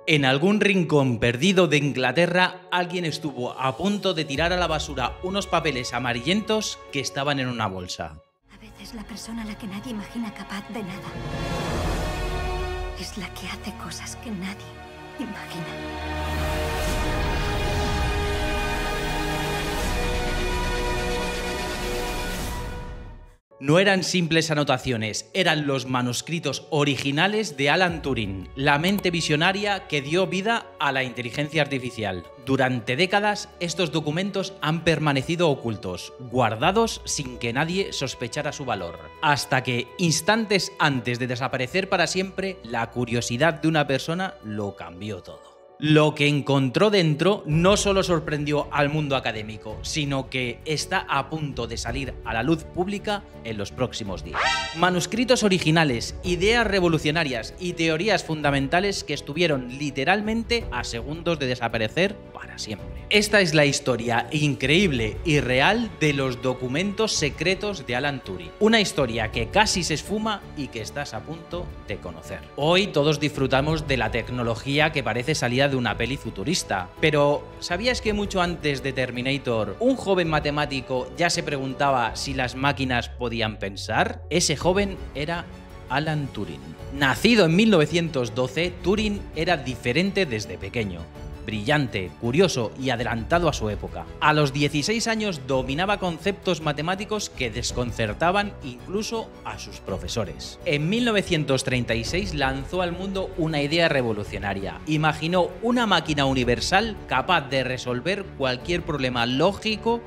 En algún rincón perdido de Inglaterra, alguien estuvo a punto de tirar a la basura unos papeles amarillentos que estaban en una bolsa. A veces la persona a la que nadie imagina capaz de nada es la que hace cosas que nadie imagina. No eran simples anotaciones, eran los manuscritos originales de Alan Turing, la mente visionaria que dio vida a la inteligencia artificial. Durante décadas, estos documentos han permanecido ocultos, guardados sin que nadie sospechara su valor. Hasta que, instantes antes de desaparecer para siempre, la curiosidad de una persona lo cambió todo. Lo que encontró dentro no solo sorprendió al mundo académico, sino que está a punto de salir a la luz pública en los próximos días. Manuscritos originales, ideas revolucionarias y teorías fundamentales que estuvieron literalmente a segundos de desaparecer para siempre. Esta es la historia increíble y real de los documentos secretos de Alan Turing. Una historia que casi se esfuma y que estás a punto de conocer. Hoy todos disfrutamos de la tecnología que parece salida de una peli futurista. Pero, ¿sabías que mucho antes de Terminator, un joven matemático ya se preguntaba si las máquinas podían pensar? Ese joven era Alan Turing. Nacido en 1912, Turing era diferente desde pequeño. Brillante, curioso y adelantado a su época. A los 16 años dominaba conceptos matemáticos que desconcertaban incluso a sus profesores. En 1936 lanzó al mundo una idea revolucionaria. Imaginó una máquina universal capaz de resolver cualquier problema lógico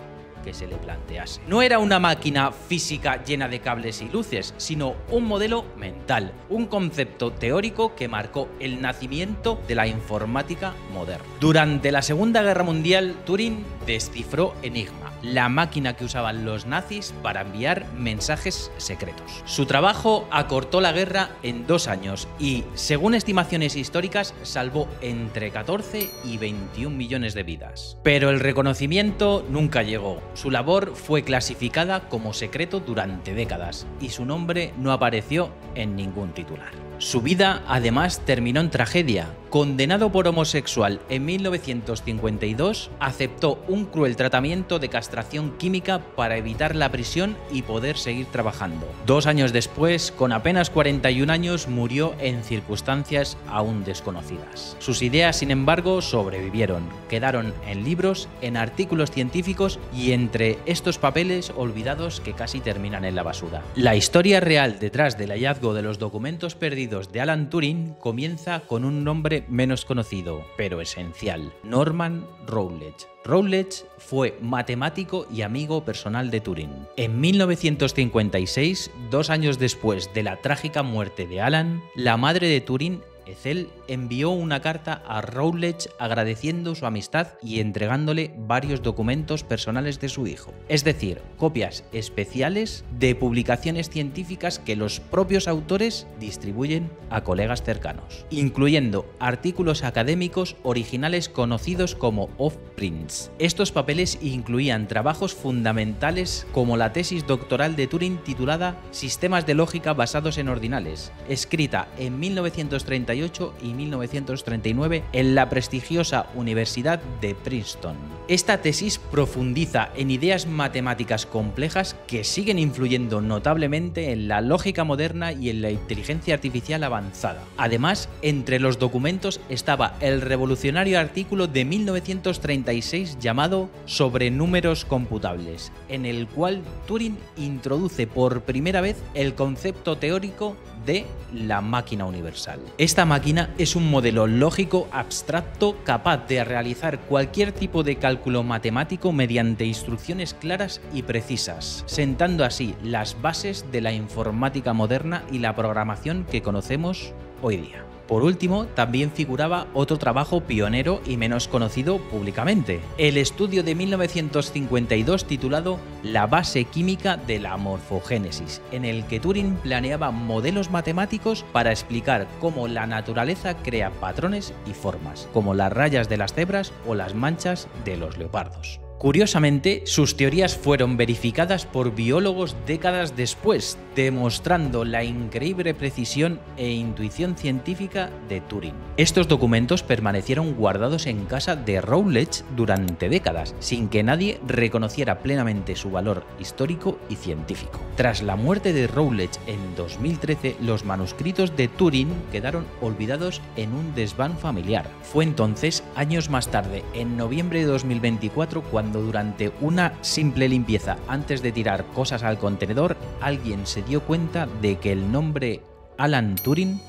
que se le plantease. No era una máquina física llena de cables y luces, sino un modelo mental, un concepto teórico que marcó el nacimiento de la informática moderna. Durante la Segunda Guerra Mundial, Turing descifró Enigma, la máquina que usaban los nazis para enviar mensajes secretos. Su trabajo acortó la guerra en 2 años y, según estimaciones históricas, salvó entre 14 y 21 millones de vidas. Pero el reconocimiento nunca llegó. Su labor fue clasificada como secreto durante décadas y su nombre no apareció en ningún titular. Su vida, además, terminó en tragedia. Condenado por homosexual en 1952, aceptó un cruel tratamiento de castración química para evitar la prisión y poder seguir trabajando. 2 años después, con apenas 41 años, murió en circunstancias aún desconocidas. Sus ideas, sin embargo, sobrevivieron. Quedaron en libros, en artículos científicos y entre estos papeles olvidados que casi terminan en la basura. La historia real detrás del hallazgo de los documentos perdidos de Alan Turing comienza con un nombre menos conocido, pero esencial: Norman Rowlett. Rowlett fue matemático y amigo personal de Turing. En 1956, 2 años después de la trágica muerte de Alan, la madre de Turing, Ethel, envió una carta a Rowlett agradeciendo su amistad y entregándole varios documentos personales de su hijo, es decir, copias especiales de publicaciones científicas que los propios autores distribuyen a colegas cercanos, incluyendo artículos académicos originales conocidos como offprints. Estos papeles incluían trabajos fundamentales como la tesis doctoral de Turing titulada Sistemas de lógica basados en ordinales, escrita en 1938 y 1939 en la prestigiosa Universidad de Princeton. Esta tesis profundiza en ideas matemáticas complejas que siguen influyendo notablemente en la lógica moderna y en la inteligencia artificial avanzada. Además, entre los documentos estaba el revolucionario artículo de 1936 llamado Sobre números computables, en el cual Turing introduce por primera vez el concepto teórico de la máquina universal. Esta máquina es un modelo lógico abstracto capaz de realizar cualquier tipo de cálculo matemático mediante instrucciones claras y precisas, sentando así las bases de la informática moderna y la programación que conocemos hoy día. Por último, también figuraba otro trabajo pionero y menos conocido públicamente, el estudio de 1952 titulado La base química de la morfogénesis, en el que Turing planeaba modelos matemáticos para explicar cómo la naturaleza crea patrones y formas, como las rayas de las cebras o las manchas de los leopardos. Curiosamente, sus teorías fueron verificadas por biólogos décadas después, demostrando la increíble precisión e intuición científica de Turing. Estos documentos permanecieron guardados en casa de Routledge durante décadas, sin que nadie reconociera plenamente su valor histórico y científico. Tras la muerte de Routledge en 2013, los manuscritos de Turing quedaron olvidados en un desván familiar. Fue entonces, años más tarde, en noviembre de 2024, cuando durante una simple limpieza antes de tirar cosas al contenedor, alguien se dio cuenta de que el nombre Alan Turing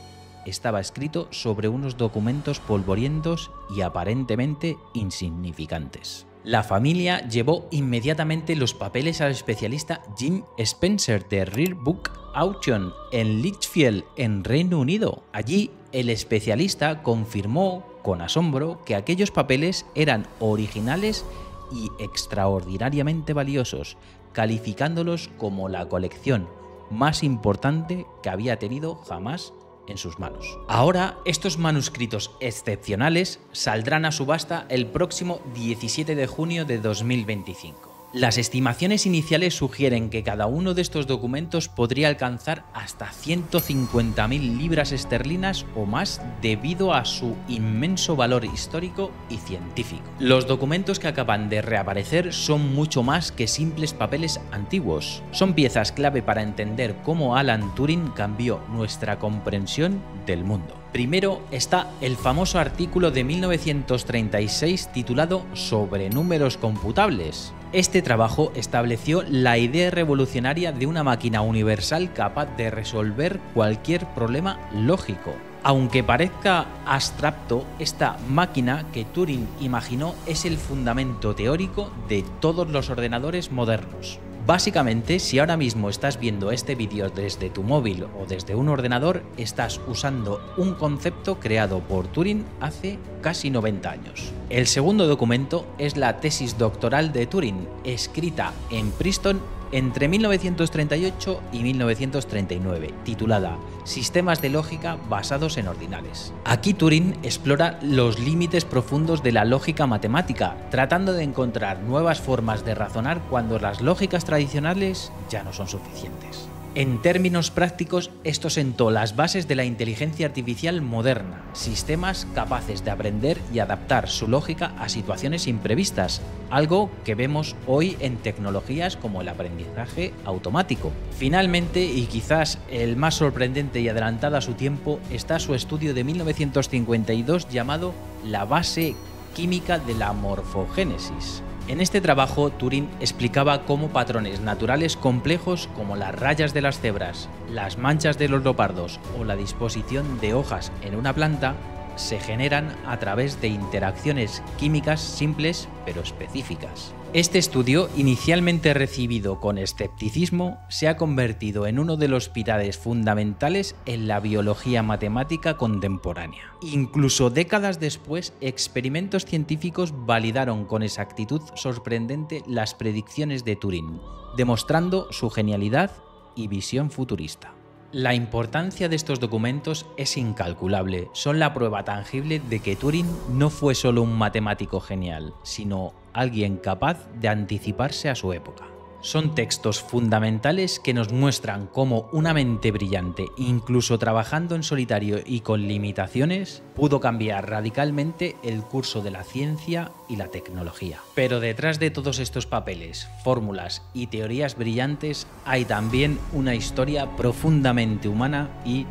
estaba escrito sobre unos documentos polvorientos y aparentemente insignificantes. La familia llevó inmediatamente los papeles al especialista Jim Spencer de Rare Book Auction en Lichfield, en Reino Unido. Allí, el especialista confirmó con asombro que aquellos papeles eran originales y extraordinariamente valiosos, calificándolos como la colección más importante que había tenido jamás en sus manos. Ahora, estos manuscritos excepcionales saldrán a subasta el próximo 17 de junio de 2025. Las estimaciones iniciales sugieren que cada uno de estos documentos podría alcanzar hasta 150.000 libras esterlinas o más debido a su inmenso valor histórico y científico. Los documentos que acaban de reaparecer son mucho más que simples papeles antiguos. Son piezas clave para entender cómo Alan Turing cambió nuestra comprensión del mundo. Primero está el famoso artículo de 1936 titulado Sobre números computables. Este trabajo estableció la idea revolucionaria de una máquina universal capaz de resolver cualquier problema lógico. Aunque parezca abstracto, esta máquina que Turing imaginó es el fundamento teórico de todos los ordenadores modernos. Básicamente, si ahora mismo estás viendo este vídeo desde tu móvil o desde un ordenador, estás usando un concepto creado por Turing hace casi 90 años. El segundo documento es la tesis doctoral de Turing, escrita en Princeton entre 1938 y 1939, titulada Sistemas de lógica basados en ordinales. Aquí Turing explora los límites profundos de la lógica matemática, tratando de encontrar nuevas formas de razonar cuando las lógicas tradicionales ya no son suficientes. En términos prácticos, esto sentó las bases de la inteligencia artificial moderna, sistemas capaces de aprender y adaptar su lógica a situaciones imprevistas, algo que vemos hoy en tecnologías como el aprendizaje automático. Finalmente, y quizás el más sorprendente y adelantado a su tiempo, está su estudio de 1952 llamado La base química de la morfogénesis. En este trabajo, Turing explicaba cómo patrones naturales complejos como las rayas de las cebras, las manchas de los leopardos o la disposición de hojas en una planta se generan a través de interacciones químicas simples pero específicas. Este estudio, inicialmente recibido con escepticismo, se ha convertido en uno de los pilares fundamentales en la biología matemática contemporánea. Incluso décadas después, experimentos científicos validaron con exactitud sorprendente las predicciones de Turing, demostrando su genialidad y visión futurista. La importancia de estos documentos es incalculable, son la prueba tangible de que Turing no fue solo un matemático genial, sino alguien capaz de anticiparse a su época. Son textos fundamentales que nos muestran cómo una mente brillante, incluso trabajando en solitario y con limitaciones, pudo cambiar radicalmente el curso de la ciencia y la tecnología. Pero detrás de todos estos papeles, fórmulas y teorías brillantes hay también una historia profundamente humana y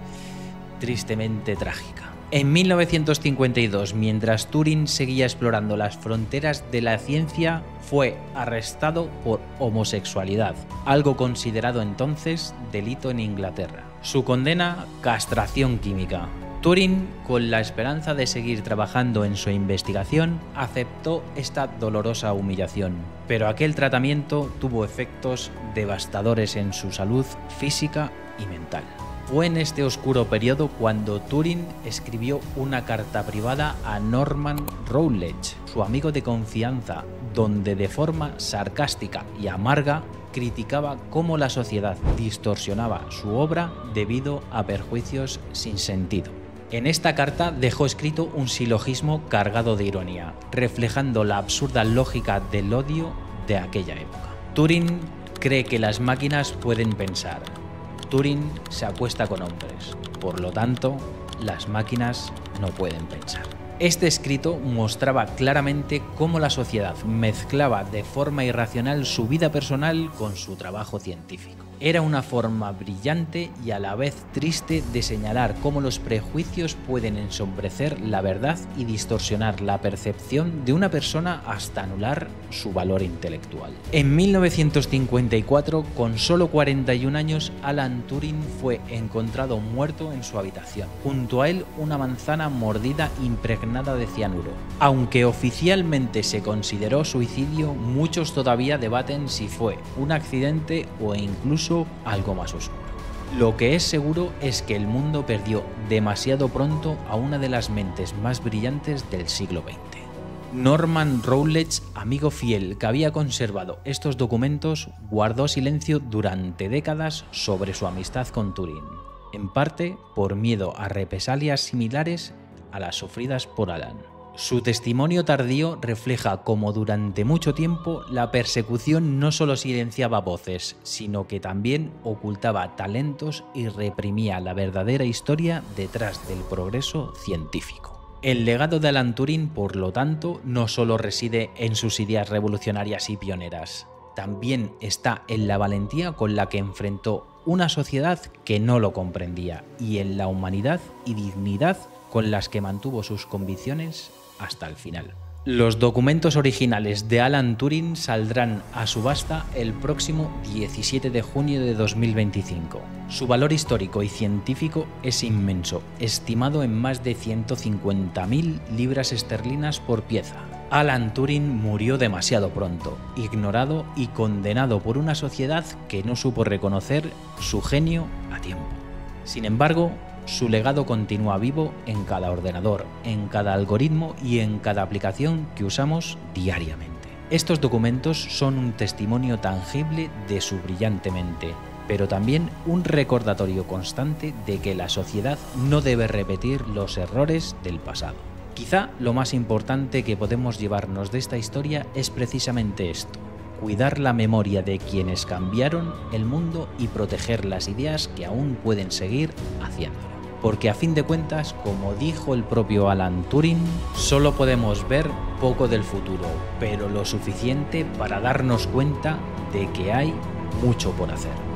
tristemente trágica. En 1952, mientras Turing seguía explorando las fronteras de la ciencia, fue arrestado por homosexualidad, algo considerado entonces delito en Inglaterra. Su condena, castración química. Turing, con la esperanza de seguir trabajando en su investigación, aceptó esta dolorosa humillación, pero aquel tratamiento tuvo efectos devastadores en su salud física y mental. Fue en este oscuro periodo cuando Turing escribió una carta privada a Norman Routledge, su amigo de confianza, donde de forma sarcástica y amarga criticaba cómo la sociedad distorsionaba su obra debido a perjuicios sin sentido. En esta carta dejó escrito un silogismo cargado de ironía, reflejando la absurda lógica del odio de aquella época. Turing cree que las máquinas pueden pensar. Turing se acuesta con hombres, por lo tanto, las máquinas no pueden pensar. Este escrito mostraba claramente cómo la sociedad mezclaba de forma irracional su vida personal con su trabajo científico. Era una forma brillante y a la vez triste de señalar cómo los prejuicios pueden ensombrecer la verdad y distorsionar la percepción de una persona hasta anular su valor intelectual. En 1954, con solo 41 años, Alan Turing fue encontrado muerto en su habitación. Junto a él, una manzana mordida impregnada de cianuro. Aunque oficialmente se consideró suicidio, muchos todavía debaten si fue un accidente o incluso algo más oscuro. Lo que es seguro es que el mundo perdió demasiado pronto a una de las mentes más brillantes del siglo XX. Norman Rowledge, amigo fiel que había conservado estos documentos, guardó silencio durante décadas sobre su amistad con Turing, en parte por miedo a represalias similares a las sufridas por Alan. Su testimonio tardío refleja cómo durante mucho tiempo la persecución no solo silenciaba voces, sino que también ocultaba talentos y reprimía la verdadera historia detrás del progreso científico. El legado de Alan Turing, por lo tanto, no solo reside en sus ideas revolucionarias y pioneras, también está en la valentía con la que enfrentó una sociedad que no lo comprendía y en la humanidad y dignidad con las que mantuvo sus convicciones hasta el final. Los documentos originales de Alan Turing saldrán a subasta el próximo 17 de junio de 2025. Su valor histórico y científico es inmenso, estimado en más de 150.000 libras esterlinas por pieza. Alan Turing murió demasiado pronto, ignorado y condenado por una sociedad que no supo reconocer su genio a tiempo. Sin embargo, su legado continúa vivo en cada ordenador, en cada algoritmo y en cada aplicación que usamos diariamente. Estos documentos son un testimonio tangible de su brillante mente, pero también un recordatorio constante de que la sociedad no debe repetir los errores del pasado. Quizá lo más importante que podemos llevarnos de esta historia es precisamente esto: cuidar la memoria de quienes cambiaron el mundo y proteger las ideas que aún pueden seguir haciéndolo. Porque a fin de cuentas, como dijo el propio Alan Turing, solo podemos ver poco del futuro, pero lo suficiente para darnos cuenta de que hay mucho por hacer.